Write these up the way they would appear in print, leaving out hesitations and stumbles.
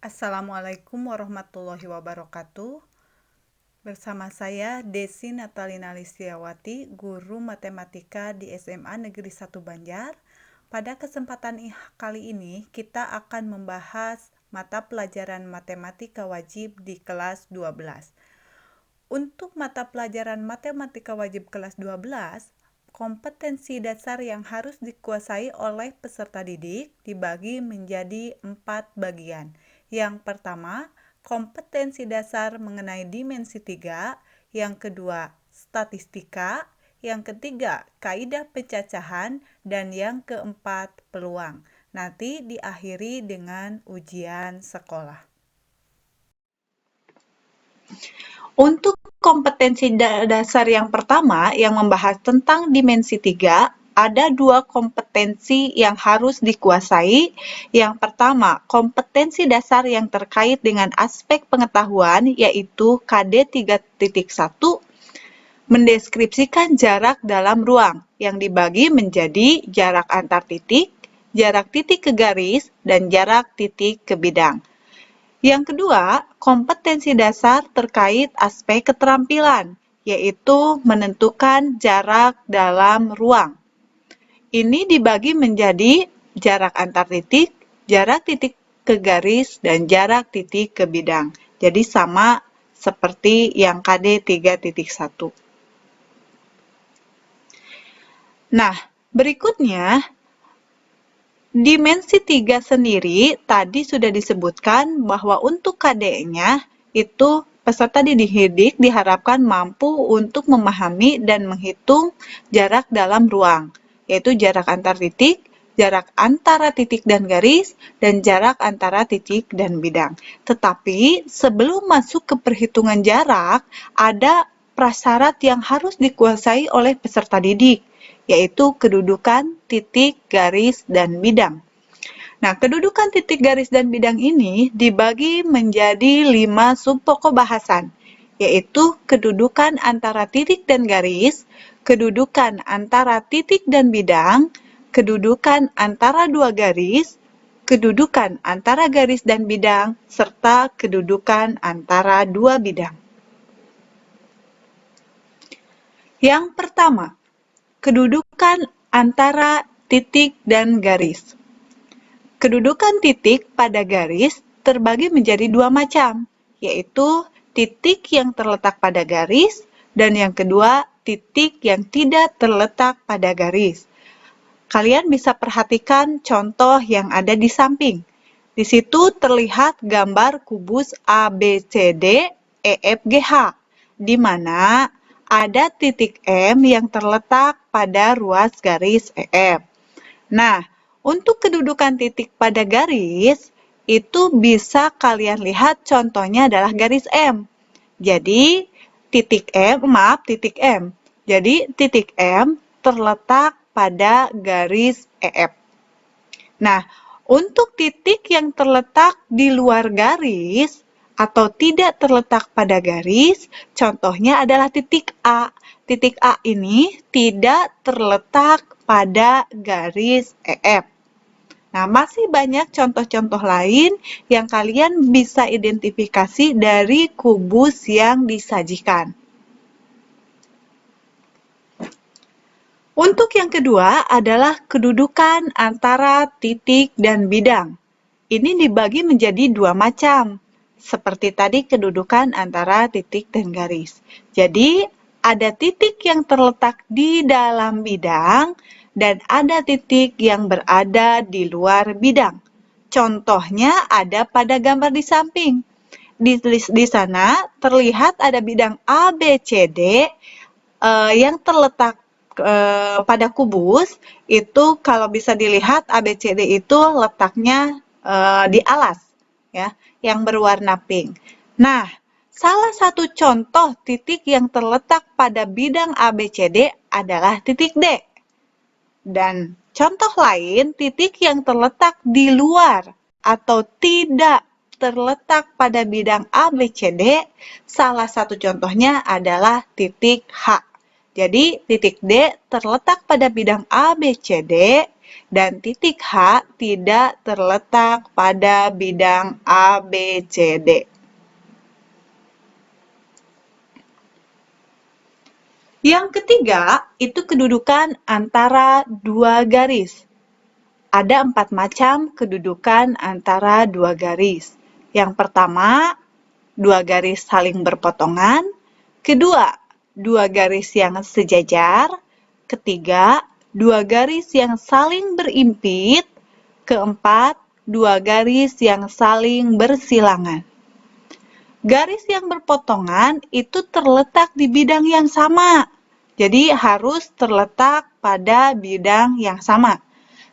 Assalamualaikum warahmatullahi wabarakatuh. Bersama saya Desi Natalina Listiawati, guru matematika di SMA Negeri 1 Banjar. Pada kesempatan kali ini kita akan membahas mata pelajaran matematika wajib di kelas 12. Untuk mata pelajaran matematika wajib kelas 12, kompetensi dasar yang harus dikuasai oleh peserta didik dibagi menjadi 4 bagian. Yang pertama, kompetensi dasar mengenai dimensi 3, yang kedua, statistika, yang ketiga, kaidah pencacahan, dan yang keempat, peluang. Nanti diakhiri dengan ujian sekolah. Untuk kompetensi dasar yang pertama yang membahas tentang dimensi 3, ada 2 kompetensi yang harus dikuasai. Yang pertama, kompetensi dasar yang terkait dengan aspek pengetahuan yaitu KD 3.1, mendeskripsikan jarak dalam ruang yang dibagi menjadi jarak antar titik, jarak titik ke garis, dan jarak titik ke bidang. Yang kedua, kompetensi dasar terkait aspek keterampilan, yaitu menentukan jarak dalam ruang. Ini dibagi menjadi jarak antar titik, jarak titik ke garis, dan jarak titik ke bidang. Jadi sama seperti yang KD 3.1. Nah, berikutnya, dimensi 3 sendiri tadi sudah disebutkan bahwa untuk KD-nya itu peserta didik diharapkan mampu untuk memahami dan menghitung jarak dalam ruang, yaitu jarak antar titik, jarak antara titik dan garis, dan jarak antara titik dan bidang. Tetapi sebelum masuk ke perhitungan jarak, ada prasyarat yang harus dikuasai oleh peserta didik, yaitu kedudukan, titik, garis, dan bidang. Nah, kedudukan titik, garis, dan bidang ini dibagi menjadi 5 subpokok bahasan, yaitu kedudukan antara titik dan garis, kedudukan antara titik dan bidang, kedudukan antara dua garis, kedudukan antara garis dan bidang, serta kedudukan antara dua bidang. Yang pertama, kedudukan antara titik dan garis. Kedudukan titik pada garis terbagi menjadi 2 macam, yaitu titik yang terletak pada garis dan yang kedua, titik yang tidak terletak pada garis. Kalian bisa perhatikan contoh yang ada di samping. Di situ terlihat gambar kubus ABCD EFGH, di mana ada titik M yang terletak pada ruas garis EF. Nah, untuk kedudukan titik pada garis, itu bisa kalian lihat contohnya adalah garis M. Jadi, titik M. Jadi, titik M terletak pada garis EF. Nah, untuk titik yang terletak di luar garis, atau tidak terletak pada garis, contohnya adalah titik A. Titik A ini tidak terletak pada garis EF. Nah, masih banyak contoh-contoh lain yang kalian bisa identifikasi dari kubus yang disajikan. Untuk yang kedua adalah kedudukan antara titik dan bidang. Ini dibagi menjadi 2 macam. Seperti tadi kedudukan antara titik dan garis. Jadi, ada titik yang terletak di dalam bidang dan ada titik yang berada di luar bidang. Contohnya ada pada gambar di samping. Di sana terlihat ada bidang ABCD yang terletak pada kubus. Itu kalau bisa dilihat ABCD itu letaknya di alas, ya, yang berwarna pink. Nah, salah satu contoh titik yang terletak pada bidang ABCD adalah titik D. Dan contoh lain, titik yang terletak di luar atau tidak terletak pada bidang ABCD, salah satu contohnya adalah titik H. Jadi, titik D terletak pada bidang ABCD, dan titik H tidak terletak pada bidang A, B, C, D. Yang ketiga, itu kedudukan antara dua garis. Ada 4 macam kedudukan antara dua garis. Yang pertama, dua garis saling berpotongan. Kedua, dua garis yang sejajar. Ketiga, dua garis yang saling berimpit. Keempat, dua garis yang saling bersilangan. Garis yang berpotongan itu terletak di bidang yang sama. Jadi harus terletak pada bidang yang sama.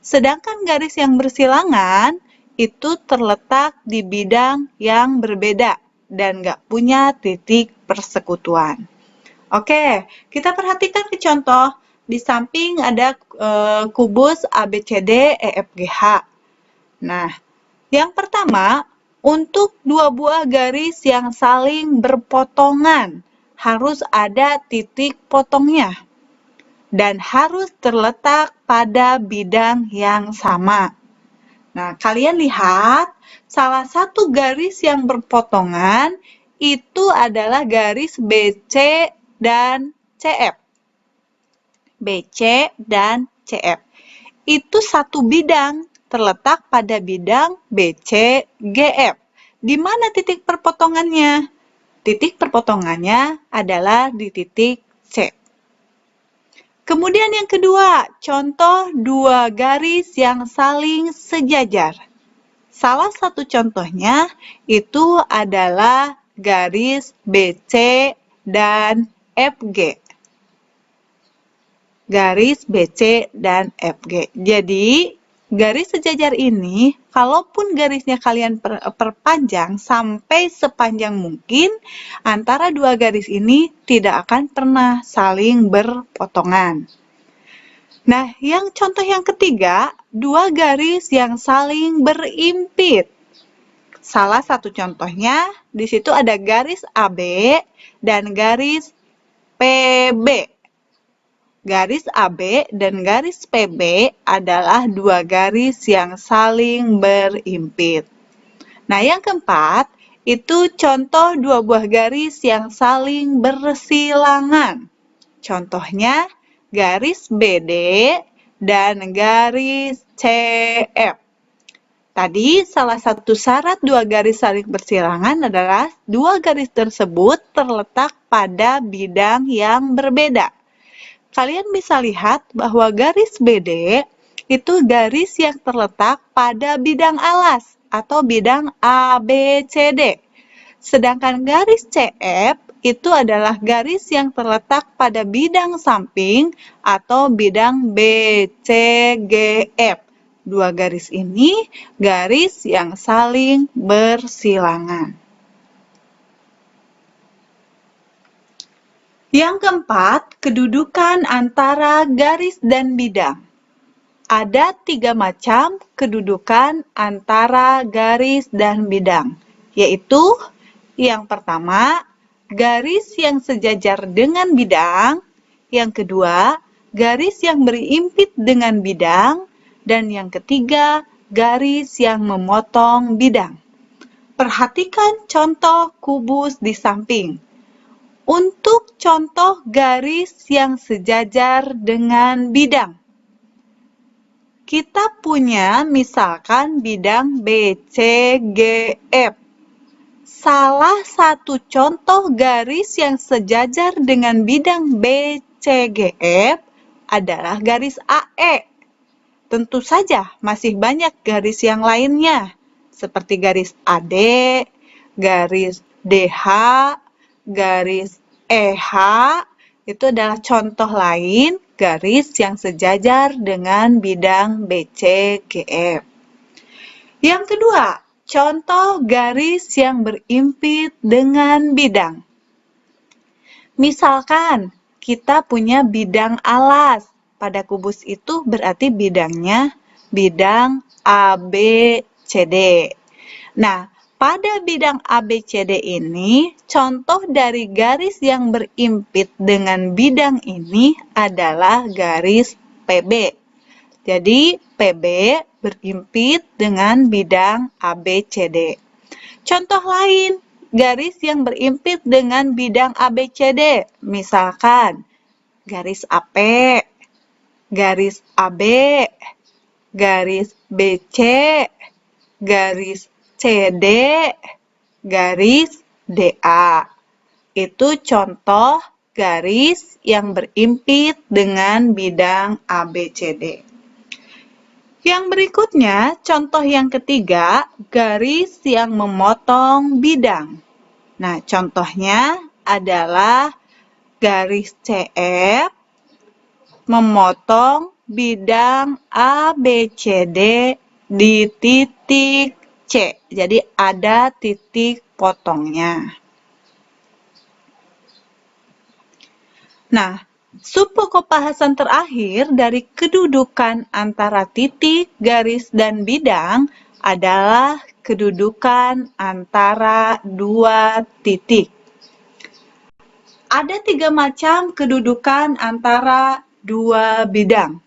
Sedangkan garis yang bersilangan itu terletak di bidang yang berbeda dan nggak punya titik persekutuan. Oke, kita perhatikan ke contoh. Di samping ada kubus ABCD, EFGH. Nah, yang pertama, untuk dua buah garis yang saling berpotongan, harus ada titik potongnya dan harus terletak pada bidang yang sama. Nah, kalian lihat, salah satu garis yang berpotongan itu adalah garis BC dan CF. BC dan CF. Itu satu bidang, terletak pada bidang BC, GF. Di mana titik perpotongannya? Titik perpotongannya adalah di titik C. Kemudian yang kedua, contoh dua garis yang saling sejajar. Salah satu contohnya itu adalah garis BC dan FG. Garis BC dan FG. Jadi, garis sejajar ini, kalaupun garisnya kalian perpanjang sampai sepanjang mungkin, antara dua garis ini tidak akan pernah saling berpotongan. Nah, yang contoh yang ketiga, dua garis yang saling berimpit. Salah satu contohnya, di situ ada garis AB dan garis PB. Garis AB dan garis PB adalah dua garis yang saling berimpit. Nah, yang keempat, itu contoh dua buah garis yang saling bersilangan. Contohnya, garis BD dan garis CF. Tadi, salah satu syarat dua garis saling bersilangan adalah dua garis tersebut terletak pada bidang yang berbeda. Kalian bisa lihat bahwa garis BD itu garis yang terletak pada bidang alas atau bidang ABCD. Sedangkan garis CF itu adalah garis yang terletak pada bidang samping atau bidang BCGF. Dua garis ini garis yang saling bersilangan. Yang keempat, kedudukan antara garis dan bidang. Ada 3 macam kedudukan antara garis dan bidang, yaitu yang pertama, garis yang sejajar dengan bidang, yang kedua, garis yang berimpit dengan bidang, dan yang ketiga, garis yang memotong bidang. Perhatikan contoh kubus di samping. Untuk contoh garis yang sejajar dengan bidang, kita punya misalkan bidang BCGF. Salah satu contoh garis yang sejajar dengan bidang BCGF adalah garis AE. Tentu saja masih banyak garis yang lainnya, seperti garis AD, garis DH, garis EH, itu adalah contoh lain garis yang sejajar dengan bidang BCGF. Yang kedua, contoh garis yang berimpit dengan bidang. Misalkan, kita punya bidang alas. Pada kubus itu berarti bidangnya bidang ABCD. Nah, pada bidang ABCD ini, contoh dari garis yang berimpit dengan bidang ini adalah garis PB. Jadi, PB berimpit dengan bidang ABCD. Contoh lain, garis yang berimpit dengan bidang ABCD, misalkan garis AP, garis AB, garis BC, garis CD, garis DA. Itu contoh garis yang berimpit dengan bidang ABCD. Yang berikutnya, contoh yang ketiga, garis yang memotong bidang. Nah, contohnya adalah garis CF memotong bidang ABCD di titik C. Jadi, ada titik potongnya. Nah, subpokok bahasan terakhir dari kedudukan antara titik, garis, dan bidang adalah kedudukan antara dua titik. Ada 3 macam kedudukan antara dua bidang.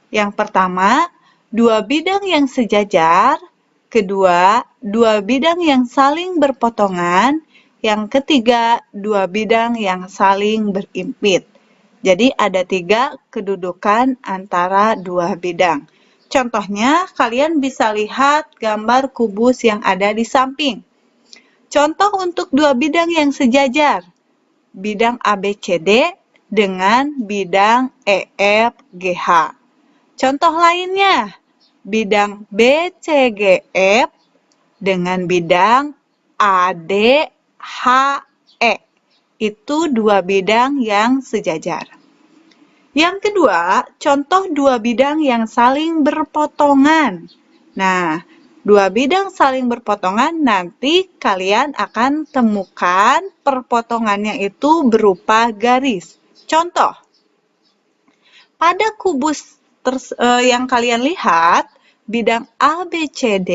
Yang pertama, dua bidang yang sejajar. Kedua, dua bidang yang saling berpotongan. Yang ketiga, dua bidang yang saling berimpit. Jadi ada 3 kedudukan antara dua bidang. Contohnya, kalian bisa lihat gambar kubus yang ada di samping. Contoh untuk dua bidang yang sejajar. Bidang ABCD dengan bidang EFGH. Contoh lainnya, bidang BCGF dengan bidang ADHE. Itu dua bidang yang sejajar. Yang kedua, contoh dua bidang yang saling berpotongan. Nah, dua bidang saling berpotongan nanti kalian akan temukan perpotongannya itu berupa garis. Contoh, pada kubus yang kalian lihat, bidang ABCD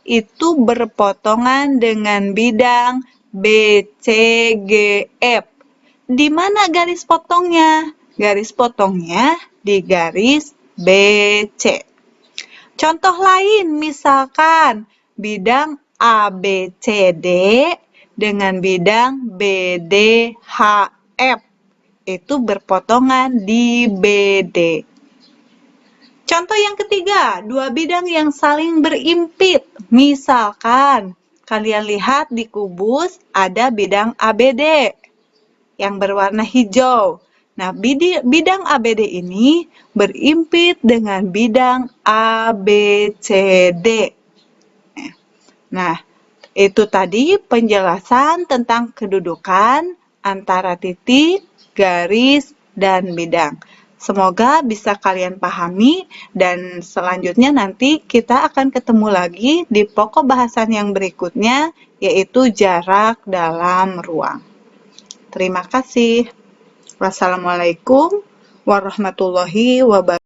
itu berpotongan dengan bidang BCGF. Di mana garis potongnya? Garis potongnya di garis BC. Contoh lain, misalkan bidang ABCD dengan bidang BDHF. Itu berpotongan di BD. Contoh yang ketiga, dua bidang yang saling berimpit. Misalkan, kalian lihat di kubus ada bidang ABD yang berwarna hijau. Nah, bidang ABD ini berimpit dengan bidang ABCD. Nah, itu tadi penjelasan tentang kedudukan antara titik, garis, dan bidang. Semoga bisa kalian pahami dan selanjutnya nanti kita akan ketemu lagi di pokok bahasan yang berikutnya, yaitu jarak dalam ruang. Terima kasih. Wassalamualaikum warahmatullahi wabarakatuh.